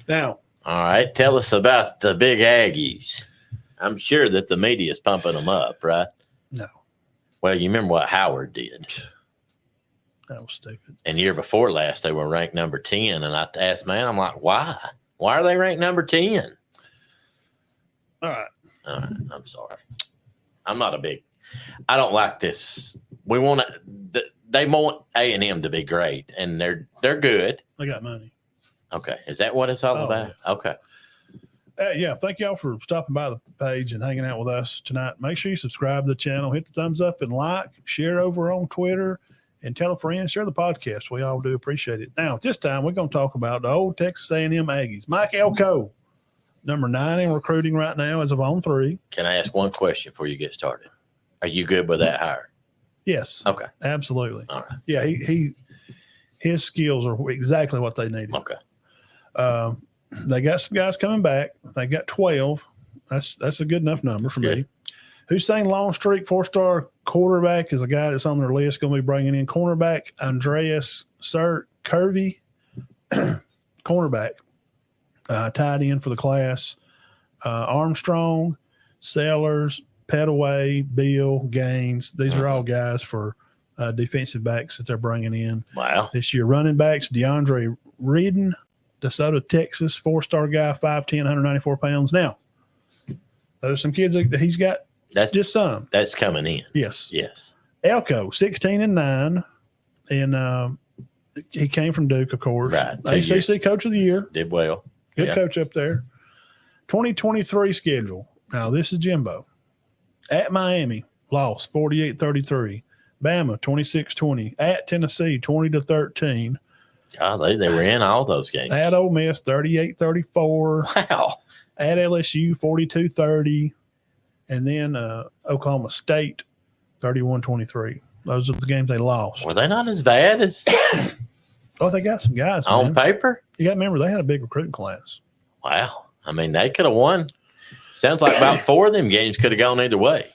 Now, all right, tell us about the big Aggies. I'm sure that the media is pumping them up, right? No. Well, you remember what Howard did. That was stupid. And year before last, they were ranked number 10. And I asked, man, I'm like, why? Why are they ranked number 10? All right. I'm sorry. I'm not a big – I don't like this. We want to – they want A&M to be great, and they're good. They got money. Okay. Is that what it's all about? Yeah. Okay. Yeah, thank y'all for stopping by the page and hanging out with us tonight. Make sure you subscribe to the channel, hit the thumbs up and like, share over on Twitter, and tell a friend, share the podcast. We all do appreciate it. Now, at this time, we're going to talk about the old Texas A&M Aggies. Mike Elko, number 9 in recruiting right now as of on 3. Can I ask one question before you get started? Are you good with that hire? Yes. Okay. Absolutely. All right. Yeah, his skills are exactly what they needed. Okay. They got some guys coming back. They got 12. That's a good enough number for me. Hussein Longstreet, 4-star quarterback, is a guy that's on their list. Going to be bringing in cornerback Andreas Curvy, cornerback, tied in for the class. Armstrong, Sellers, Petaway, Bill, Gaines. These are all guys for defensive backs that they're bringing in. Wow. This year, running backs, DeAndre Reedon, DeSoto, Texas, 4-star guy, 5'10", 194 pounds. Now, those are some kids that he's got. That's just some. That's coming in. Yes. Yes. Elko, 16-9, and he came from Duke, of course. Right. ACC Coach of the Year. Did well. Good coach up there. 2023 schedule. Now, this is Jimbo. At Miami, lost 48-33. Bama, 26-20. At Tennessee, 20-13. Golly, they were in all those games. At Ole Miss, 38-34. Wow. At LSU, 42-30. And then Oklahoma State, 31-23. Those are the games they lost. Were they not as bad as Oh, they got some guys on paper? You got to remember, they had a big recruiting class. Wow. I mean, they could have won. Sounds like about 4 of them games could have gone either way.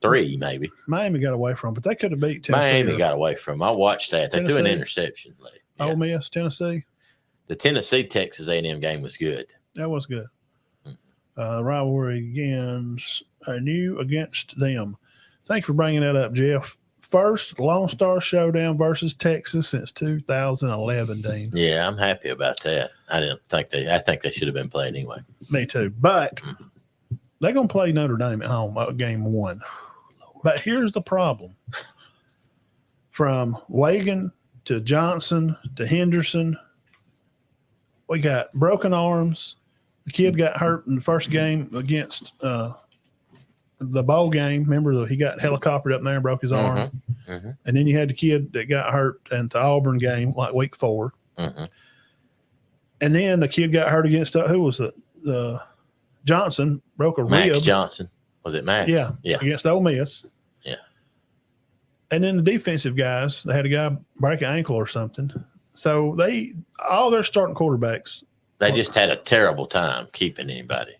3, maybe. Miami got away from, but they could have beat Tennessee. Miami got away from. I watched that. They threw an interception late. Ole Miss, Tennessee. The Tennessee-Texas A&M game was good. That was good. Rivalry against them. Thanks for bringing that up, Jeff. First Lone Star Showdown versus Texas since 2011, Dean. Yeah, I'm happy about that. I think they should have been played anyway. Me too. But they're going to play Notre Dame at home, game 1. But here's the problem. From Wagon to Johnson to Henderson, we got broken arms. The kid got hurt in the first game against the bowl game. Remember, he got helicoptered up there and broke his arm. And then you had the kid that got hurt in the Auburn game, like week 4. And then the kid got hurt against, who was it? The Johnson broke a rib. Max Johnson. Was it Max? Yeah. Against Ole Miss. Yeah. And then the defensive guys, they had a guy break an ankle or something. So all their starting quarterbacks. They just had a terrible time keeping anybody.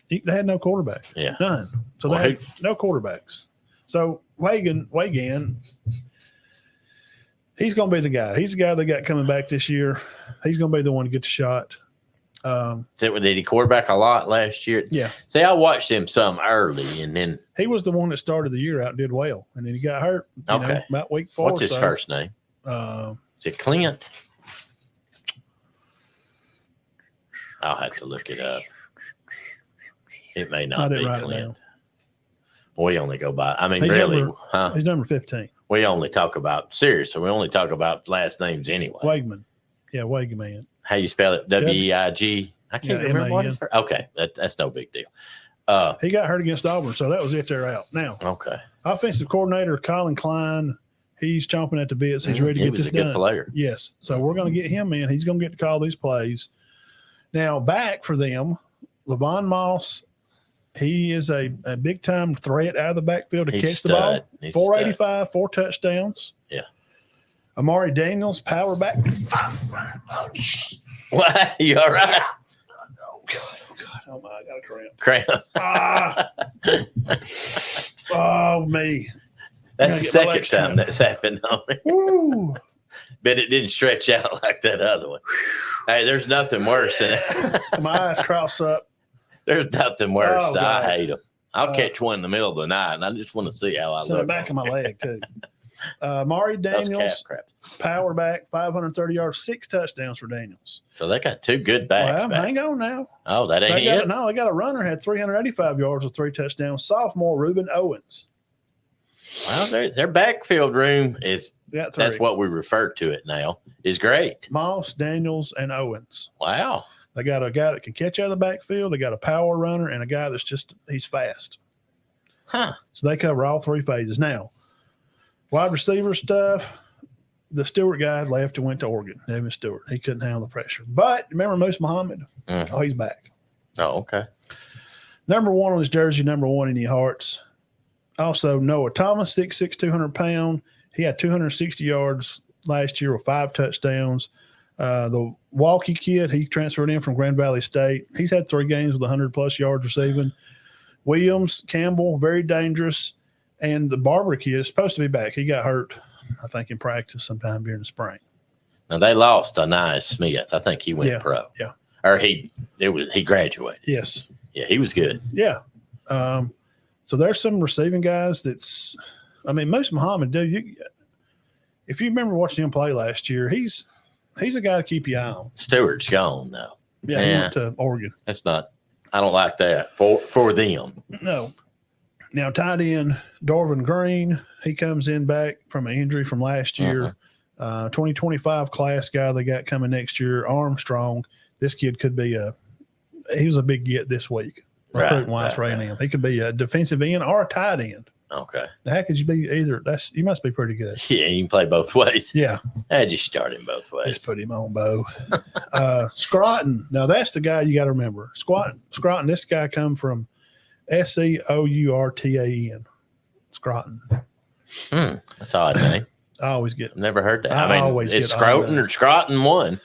They had no quarterback. Yeah. None. So they had no quarterbacks. So Wagan, he's going to be the guy. He's the guy they got coming back this year. He's going to be the one to get the shot. Did he quarterback a lot last year? Yeah. See, I watched him some early, and then he was the one that started the year out and did well, and then he got hurt. About week 4. What's his first name? Is it Clint? I'll have to look it up. It may not be Clint. We only go by. I mean, he's number 15. We only talk about seriously. We only talk about last names anyway. Wegman. Yeah, Wegman. How you spell it? W-E-I-G. I can't remember what it's for. Okay, that's no big deal. He got hurt against Auburn, so that was it. They're out now. Okay. Offensive coordinator Colin Klein. He's chomping at the bits. He's ready to get this done. He was a good player. Yes. So we're going to get him in. He's going to get to call these plays. Now back for them, Levon Moss. He is a big-time threat out of the backfield to catch the ball. 485, 4 touchdowns. Yeah. Amari Daniels, power back. What? You all right? Oh, God. Oh, my. I got a cramp. Oh, me. That's the second time that's happened on me. Woo. Bet it didn't stretch out like that other one. Hey, there's nothing worse than it. My eyes cross up. There's nothing worse. Oh, God. I hate them. I'll catch one in the middle of the night, and I just want to see how I It's in the look. back of my leg, too. Maury Those Daniels, crap. power back, 530 yards, 6 touchdowns for Daniels. So they got 2 good backs Well, back. hang on now. Oh, that ain't They it? got a runner, had 385 yards with 3 touchdowns. Sophomore Reuben Owens. Well, their backfield room is Got 3. that's what we refer to it now. Is great. Moss, Daniels, and Owens. Wow. They got a guy that can catch out of the backfield. They got a power runner and a guy that's he's fast. Huh. So they cover all 3 phases. Now, wide receiver stuff, the Stewart guy left and went to Oregon. Evan Stewart. He couldn't handle the pressure. But remember Moose Muhammad? Mhm. Oh, he's back. Oh, okay. Number 1 on his jersey, number 1 in your hearts. Also, Noah Thomas, 6'6", 200 pound. He had 260 yards last year with 5 touchdowns. The Walkie kid, he transferred in from Grand Valley State. He's had 3 games with 100-plus yards receiving. Williams, Campbell, very dangerous. And the Barber kid is supposed to be back. He got hurt, I think, in practice sometime during the spring. Now they lost Anais Smith. I think he went pro. Yeah. Or he graduated. Yes. Yeah, he was good. Yeah. So there's some receiving guys Moose Muhammad, dude, if you remember watching him play last year, he's a guy to keep your eye on. Stewart's gone though. Yeah, he went to Oregon. That's not. I don't like that for them. No. Now, tight end Darvin Green, he comes in back from an injury from last year. 2025 class guy they got coming next year. Armstrong, this kid could be he was a big get this week. Recruiting wise for A&M. He could be a defensive end or a tight end. Okay. How could you be either? You must be pretty good. Yeah, you can play both ways. Yeah. I just start him both ways. Just put him on both. Scranton. Now that's the guy you got to remember. Scranton. This guy come from Seourtan. Scranton. That's odd name. I always get. Never heard that. I always it's get Scroton or Scroton one.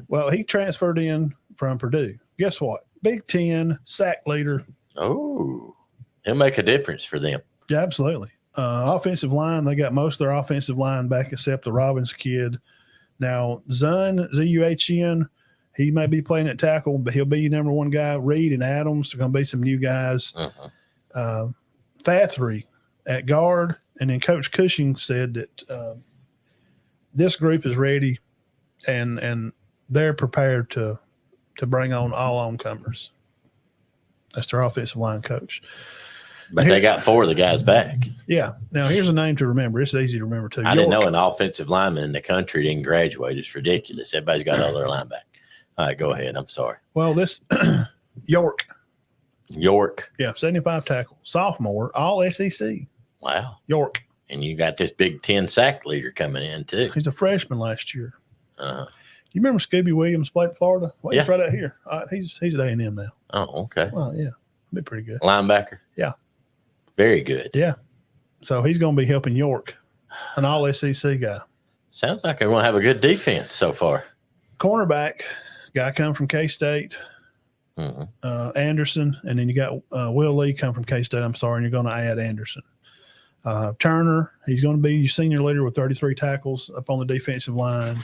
Well, he transferred in from Purdue. Guess what? Big Ten sack leader. Oh, he'll make a difference for them. Yeah, absolutely. Offensive line, they got most of their offensive line back except the Robbins kid. Now, Zuhn, he may be playing at tackle, but he'll be your number 1 guy. Reed and Adams are going to be some new guys. Fathery at guard. And then Coach Cushing said that this group is ready and they're prepared to bring on all oncomers. That's their offensive line coach. But they got 4 of the guys back. Yeah. Now, here's a name to remember. It's easy to remember, too. I didn't know an offensive lineman in the country didn't graduate. It's ridiculous. Everybody's got all their line back. All right, go ahead. I'm sorry. Well, this York. Yeah, 75 tackle. Sophomore, all SEC. Wow. York. And you got this Big Ten sack leader coming in, too. He's a freshman last year. You remember Scooby Williams played at Florida? Well, he's right out here. He's at A&M now. Oh, okay. Well, yeah. Be pretty good. Linebacker? Yeah. Very good. Yeah. So he's going to be helping York, an all SEC guy. Sounds like they're going to have a good defense so far. Cornerback, guy come from K-State, Anderson, and then you got Will Lee come from K-State. I'm sorry, and you're going to add Anderson. Turner, he's going to be your senior leader with 33 tackles up on the defensive line.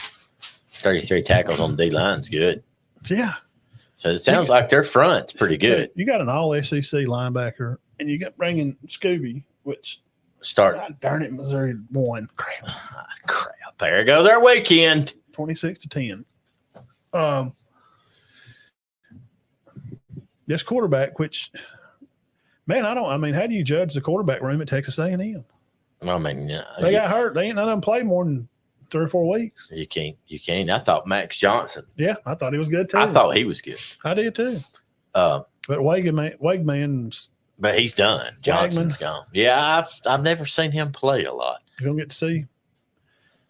33 tackles on the D-line's good. Yeah. So it sounds like their front's pretty good. You got an all SEC linebacker, and you got bringing Scooby, which darn it, Missouri won. Crap. There goes our weekend. 26-10. This quarterback, which, man, how do you judge the quarterback room at Texas A&M? I mean, they got hurt. They ain't none of them played more than 3 or 4 weeks. You can't. I thought Max Johnson. Yeah, I thought he was good too. I thought he was good. I did too. But Wegman's. But he's done. Johnson's gone. Yeah, I've never seen him play a lot. You're gonna get to see.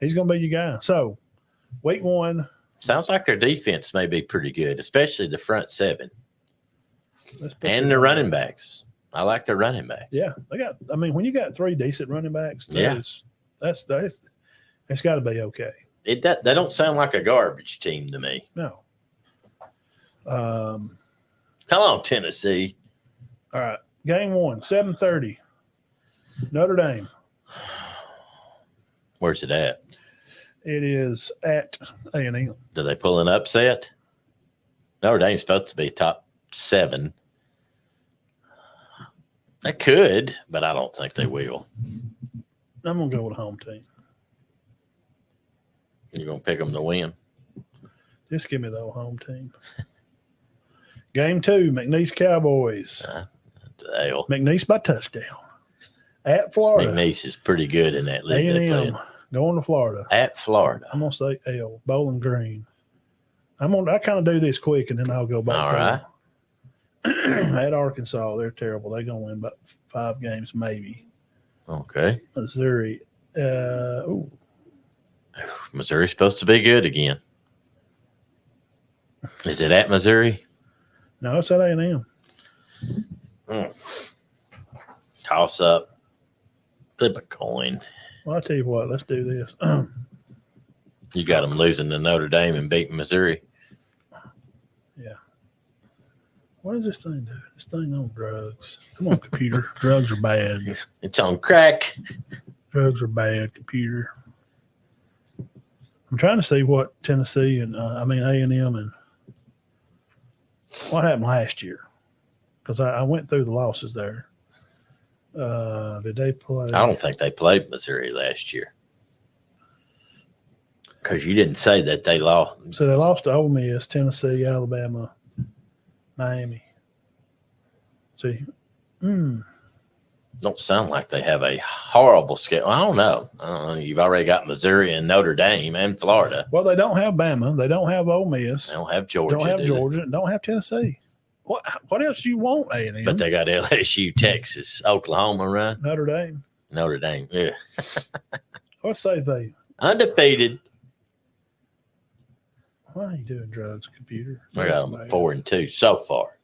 He's gonna be your guy. So, week 1. Sounds like their defense may be pretty good, especially the front 7 and the running backs. I like their running backs. Yeah, they got. I mean, when you got 3 decent running backs, that's it's got to be okay. They don't sound like a garbage team to me. No. Come on, Tennessee. All right, game 1, 7:30. Notre Dame. Where's it at? It is at A&M. Do they pull an upset? Notre Dame's supposed to be top 7. They could, but I don't think they will. I'm going to go with a home team. You're going to pick them to win? Just give me the old home team. Game 2, McNeese Cowboys. Hell. McNeese by touchdown. At Florida. McNeese is pretty good in that league. A&M going to Florida. At Florida. I'm going to say L, Bowling Green. I kind of do this quick, and then I'll go back. All right. At Arkansas, they're terrible. They're going to win about 5 games, maybe. Okay. Missouri. Missouri's supposed to be good again. Is it at Missouri? No, it's at A&M. Toss up. Flip a coin. Well, I'll tell you what. Let's do this. You got them losing to Notre Dame and beating Missouri. Yeah. What does this thing do? This thing on drugs. Come on, computer. Drugs are bad. It's on crack. Drugs are bad, computer. I'm trying to see what Tennessee and A&M and what happened last year, because I went through the losses there. Did they play? I don't think they played Missouri last year because you didn't say that they lost. So they lost to Ole Miss, Tennessee, Alabama, Miami. See, Don't sound like they have a horrible schedule. I don't know. You've already got Missouri and Notre Dame and Florida. Well, they don't have Bama. They don't have Ole Miss. They don't have Georgia. Don't have Georgia. Don't have Tennessee. What else do you want, A&M? But they got LSU, Texas, Oklahoma, right? Notre Dame. Notre Dame, yeah. Let's say they Undefeated. Why are you doing drugs, computer? I got them 4-2 so far.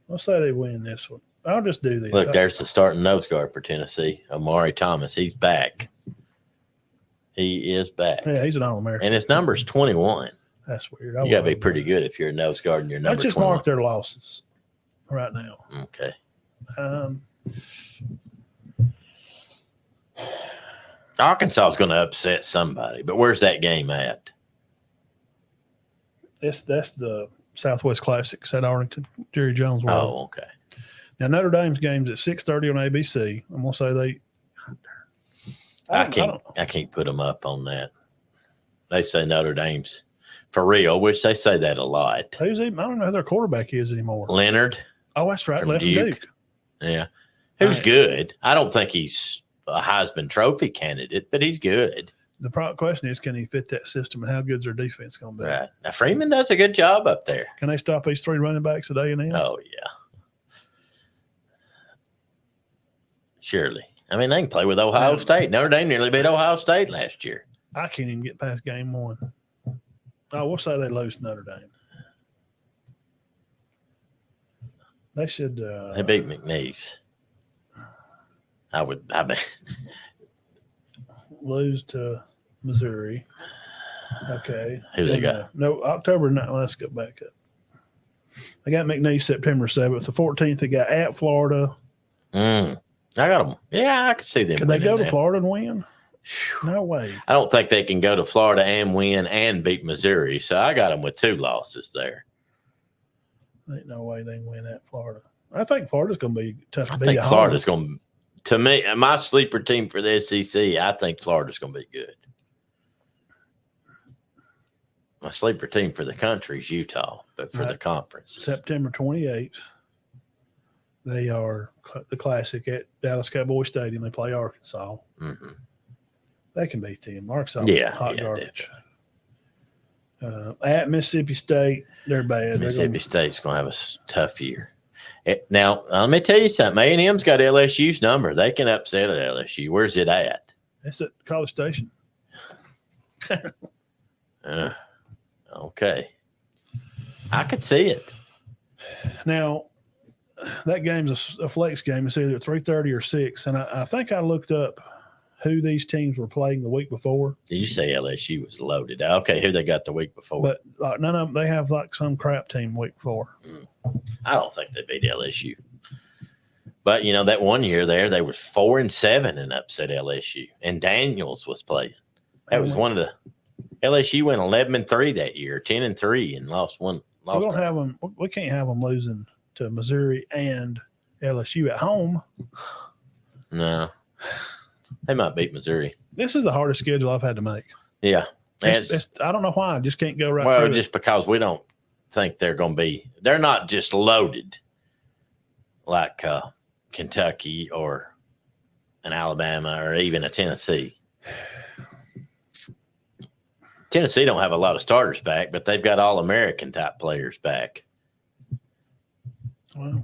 Let's say they win this one. I'll just do this. Look, there's the starting nose guard for Tennessee, Amari Thomas. He's back. He is back. Yeah, he's an All-American. And his number's 21. That's weird. You got to be pretty good if you're a nose guard and you're number 21. Let's just mark their losses right now. Okay. Arkansas is going to upset somebody, but where's that game at? That's the Southwest Classics at Arlington, Jerry Jones World. Oh, okay. Now Notre Dame's game's at 6:30 on ABC. I'm gonna say they. I can't put them up on that. They say Notre Dame's for real, which they say that a lot. Who's even? I don't know who their quarterback is anymore. Leonard. Oh, that's right. From Left Duke. Yeah, who's good. I don't think he's a Heisman Trophy candidate, but he's good. The question is, can he fit that system, and how good's their defense going to be? Right. Now, Freeman does a good job up there. Can they stop these 3 running backs at A&M? Oh, yeah. Surely. I mean, they can play with Ohio State. Notre Dame nearly beat Ohio State last year. I can't even get past game 1. Oh, we'll say they lose to Notre Dame. They should. They beat McNeese. I mean, lose to Missouri. Okay. Who they got? No, October 9th. Let's go back up. They got McNeese September 7th. The 14th, they got at Florida. I got them. Yeah, I could see them. Can they go to Florida and win? No way. I don't think they can go to Florida and win and beat Missouri. So I got them with 2 losses there. Ain't no way they can win at Florida. I think Florida's going to be tough to beat. I think Florida's going to. To me, my sleeper team for the SEC, I think Florida's going to be good. My sleeper team for the country is Utah, but for the conference. September 28th, they are the Classic at Dallas Cowboy Stadium. They play Arkansas. Mm-hmm. They can beat them. Arkansas hot garbage. At Mississippi State, they're bad. Mississippi State's going to have a tough year. Now, let me tell you something. A&M's got LSU's number. They can upset at LSU. Where's it at? It's at College Station. Okay. I could see it. Now, that game's a flex game. It's either 3:30 or 6. And I think I looked up who these teams were playing the week before. Did you say LSU was loaded? Okay, who they got the week before? But none of them, they have some crap team week before. I don't think they beat LSU. But, that one year there, they were 4-7 and upset LSU. And Daniels was playing. That was one of the LSU went 11-3 that year, 10-3, and lost one. We don't have them. We can't have them losing to Missouri and LSU at home. No, they might beat Missouri. This is the hardest schedule I've had to make. Yeah, I don't know why. I just can't go right. Well, through just because we don't think they're going to be. They're not just loaded like Kentucky or an Alabama or even a Tennessee. Tennessee don't have a lot of starters back, but they've got All-American type players back. Well,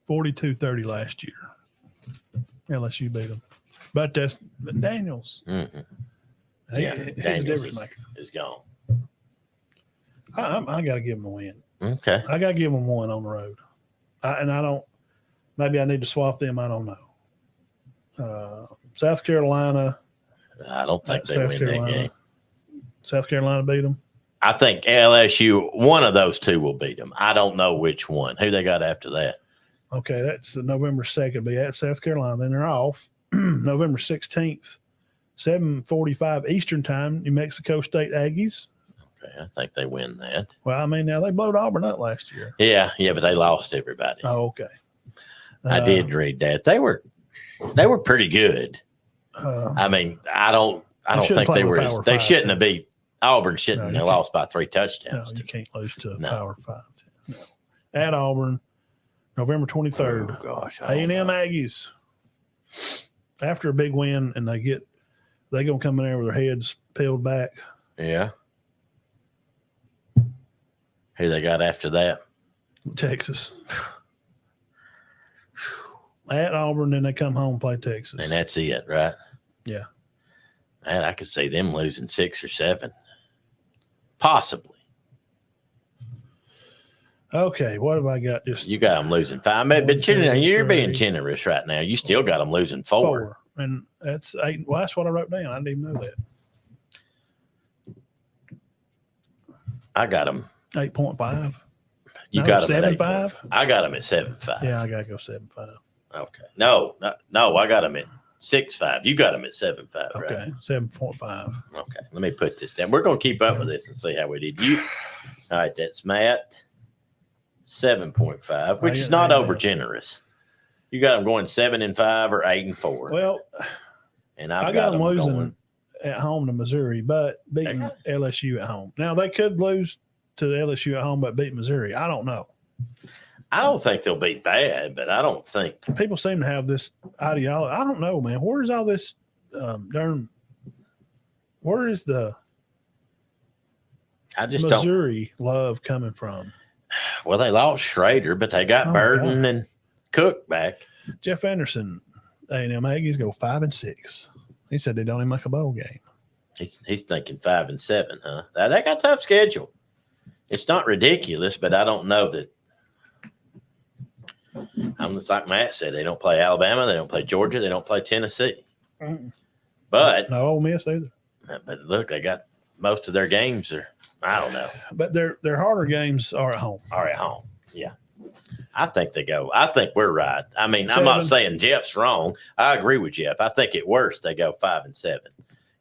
$42-30 last year. LSU beat them, but that's Daniels. Mm-hmm. Daniels is gone. I got to give them a win. Okay, I got to give them one on the road, I don't. Maybe I need to swap them. I don't know. South Carolina. I don't think they win that game. South Carolina beat them. I think LSU, one of those two will beat them. I don't know which one. Who they got after that? Okay, that's November 2nd. Be at South Carolina. Then they're off. November 16th, 7:45 Eastern Time, New Mexico State Aggies. Okay, I think they win that. Well, I mean, now they blowed Auburn up last year. Yeah, but they lost everybody. Oh, okay. I did read that. They were pretty good. I mean, I don't think they were. They shouldn't have beat Auburn. Shouldn't have lost by 3 touchdowns. No, you can't lose to Power 5. No. At Auburn, November 23rd. Oh, gosh, A&M Aggies. After a big win, and they're gonna come in there with their heads peeled back. Yeah. Who they got after that? Texas. At Auburn, then they come home and play Texas. And that's it, right? Yeah. Man, I could see them losing 6 or 7. Possibly. Okay, what have I got? You got them losing 5. But you're being generous right now. You still got them losing 4. And that's 8. Well, that's what I wrote down. I didn't even know that. I got them. 8.5. You got them 7.5? I got them at 7.5. Yeah, I got to go 7.5. Okay. No, I got them at 6.5. You got them at 7.5, right? Okay, 7.5. Okay, let me put this down. We're going to keep up with this and see how we did. All right, that's Matt, 7.5, which is not over generous. You got them going 7-5 or 8-4. Well, and I got them losing at home to Missouri, but beating LSU at home. Now, they could lose to LSU at home, but beat Missouri. I don't know. I don't think they'll be bad, but I don't think people seem to have this ideology. I don't know, man. Where's all this where is the Missouri love coming from? Well, they lost Schrader, but they got Burden and Cook back. Jeff Anderson, A&M Aggies go 5-6. He said they don't even make a bowl game. He's thinking 5-7, huh? Now, they got a tough schedule. It's not ridiculous, but I don't know that. I'm just like Matt said. They don't play Alabama. They don't play Georgia. They don't play Tennessee. Mm-hmm. But no Ole Miss either. But look, they got most of their games are. I don't know. But their harder games are at home. Yeah. I think they go. I think we're right. I mean, 7. I'm not saying Jeff's wrong. I agree with Jeff. I think at worst they go 5-7,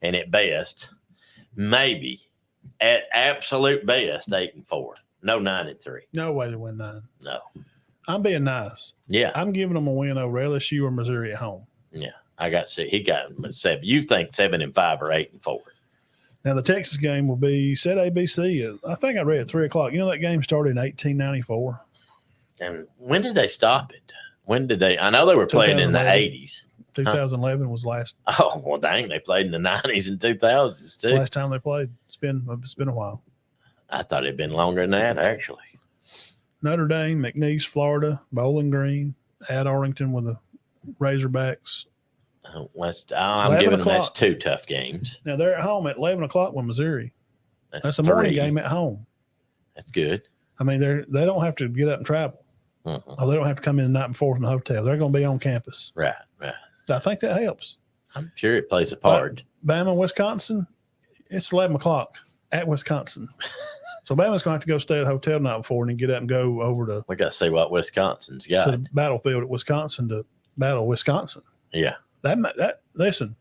and at best, maybe at absolute best 8-4. No 9-3. No way to win 9. No. I'm being nice. Yeah. I'm giving them a win over LSU or Missouri at home. Yeah. He got them at 7. You think 7-5 or 8-4? Now the Texas game will be said ABC. I think I read at 3:00. You know that game started in 1894. And when did they stop it? When did they? I know they were playing in the 80s. 2011 was last. Oh well, dang! They played in the 90s and 2000s too. Last time they played. It's been a while. I thought it'd been longer than that actually. Notre Dame, McNeese, Florida, Bowling Green, at Arlington with the Razorbacks. I'm giving them that's 2 tough games. Now they're at home at 11:00 with Missouri. That's a morning game at home. That's good. I mean, they don't have to get up and travel. Mm-hmm. Or they don't have to come in the night before from the hotel. They're going to be on campus. Right. I think that helps. I'm sure it plays a part. Bama, Wisconsin, it's 11:00 at Wisconsin. It's So Bama's going to have to go stay at a hotel the night before and then get up and go over to We got to see what Wisconsin's got. the battlefield at Wisconsin to battle Wisconsin. Yeah. Listen,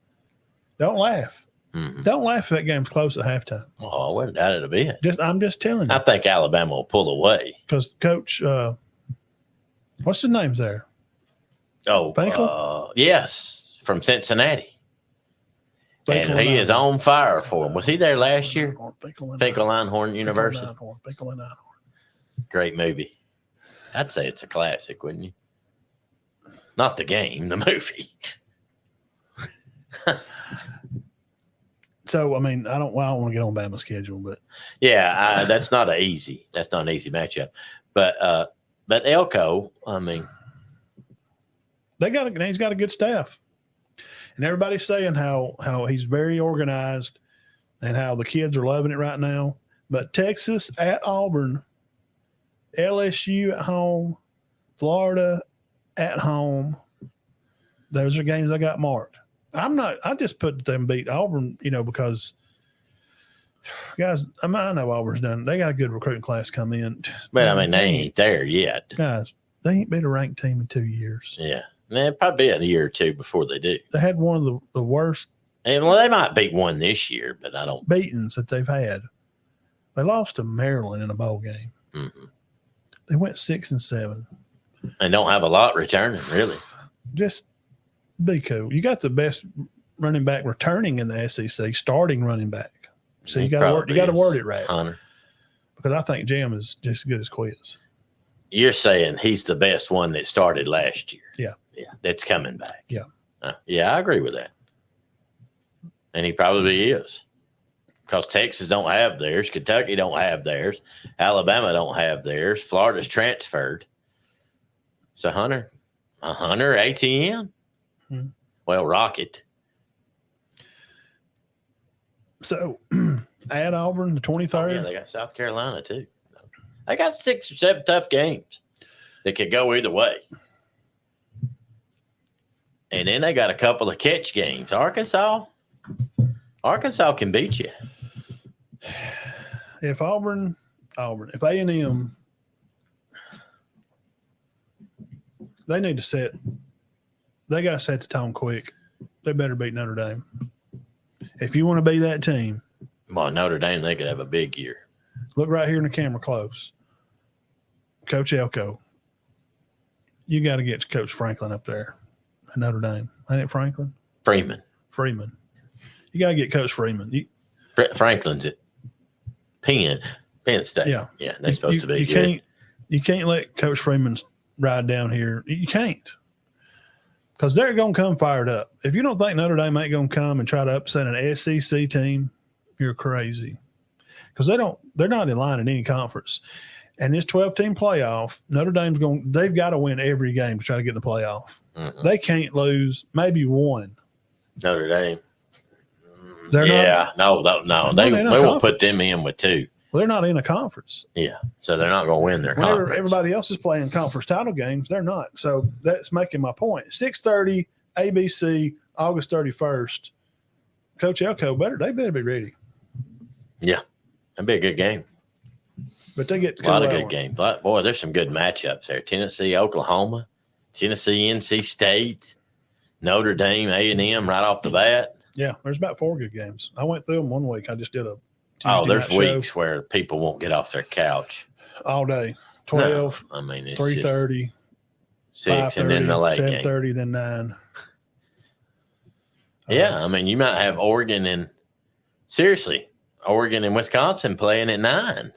don't laugh. Mm-hmm. Don't laugh if that game's close at halftime. Oh, I wouldn't doubt it a bit. I'm just telling you. I think Alabama will pull away. Because Coach, what's his name's there? Oh, Finkel? Yes, from Cincinnati. Finkel and he is on fire for him. Was he there last year? Finkel Einhorn University. Finkel and Einhorn. Great movie. I'd say it's a classic, wouldn't you? Not the game, the movie. So, I mean, I don't want to get on Bama's schedule, but yeah, that's not an easy matchup. But Elko, I mean, he's got a good staff, and everybody's saying how he's very organized and how the kids are loving it right now. But Texas at Auburn, LSU at home, Florida at home, those are games I got marked. I just put them beat Auburn, because guys, I know Auburn's done. They got a good recruiting class come in. But I mean, they ain't there yet. Guys, they ain't been a ranked team in 2 years. Yeah. It'll probably be a year or two before they do. They had one of the worst. And they might beat one this year, but I don't. Beatings that they've had. They lost to Maryland in a bowl game. Mm-hmm. They went 6-7. And don't have a lot returning, really. Just be cool. You got the best running back returning in the SEC, starting running back. So you got to word it right, Hunter. Because I think Jam is just as good as Quiz. You're saying he's the best one that started last year. Yeah. Yeah. That's coming back. Yeah. Yeah, I agree with that. And he probably is. Because Texas don't have theirs. Kentucky don't have theirs. Alabama don't have theirs. Florida's transferred. So Hunter, ATM. Hmm. Well, Rocket. So at Auburn, the 23rd. Oh, yeah, they got South Carolina too. They got 6 or 7 tough games that could go either way. And then they got a couple of catch games. Arkansas can beat you. If Auburn, if A&M, they need to set. They got to set the tone quick. They better beat Notre Dame. If you want to be that team. Well, Notre Dame, they could have a big year. Look right here in the camera close. Coach Elko. You got to get Coach Franklin up there at Notre Dame. Ain't it Franklin? Freeman. You got to get Coach Freeman. Franklin's at Penn State. Yeah. Yeah, they're supposed to be good. You can't let Coach Freeman ride down here. You can't. Because they're going to come fired up. If you don't think Notre Dame ain't going to come and try to upset an SEC team, you're crazy. Because they're not in line in any conference. And this 12-team playoff, Notre Dame's they've got to win every game to try to get in the playoff. Mm-hmm. They can't lose maybe one. Notre Dame. They're not. No. They won't put them in with 2. Well, they're not in a conference. Yeah, so they're not going to win their conference. Everybody else is playing conference title games. They're not. So that's making my point. 6:30, ABC, August 31st. Coach Elko, they better be ready. Yeah, that'd be a good game. But they get a lot of good games. Boy, there's some good matchups there. Tennessee, Oklahoma, Tennessee, NC State, Notre Dame, A&M right off the bat. Yeah, there's about 4 good games. I went through them one week. I just did a Tuesday there's weeks where people won't get off their couch all day. 12, no, I mean, it's 3:30, 6, and then the late 7:30, then 9. Yeah, I mean, you might have Oregon and Wisconsin playing at 9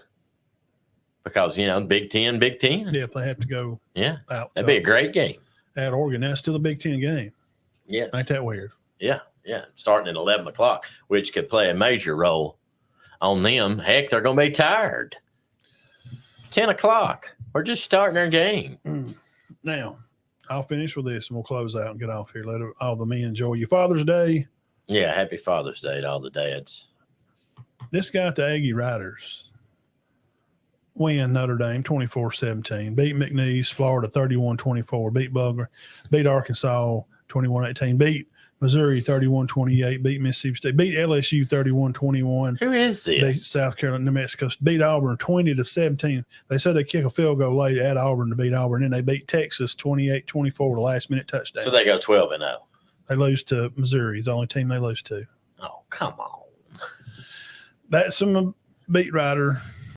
because Big Ten. Yeah, if they have to go. Yeah, out, that'd be a great game. At Oregon, that's still a Big Ten game. Yes, ain't that weird? Yeah, starting at 11 o'clock, which could play a major role on them. Heck, they're going to be tired. 10 o'clock. We're just starting our game. Now, I'll finish with this and we'll close out and get off here. Let all the men enjoy your Father's Day. Yeah, happy Father's Day to all the dads. This guy at the Aggie Riders win Notre Dame 24-17. Beat McNeese, Florida 31-24. Beat Butler. Beat Arkansas 21-18. Beat Missouri 31-28, beat Mississippi State, beat LSU 31-21. Who is Beat this? South Carolina, New Mexico, beat Auburn 20-17. They said they kick a field goal late at Auburn to beat Auburn, and they beat Texas 28-24 with a last-minute touchdown. So they go 12-0. They lose to Missouri. It's the only team they lose to. Oh, come on. That's some beat writer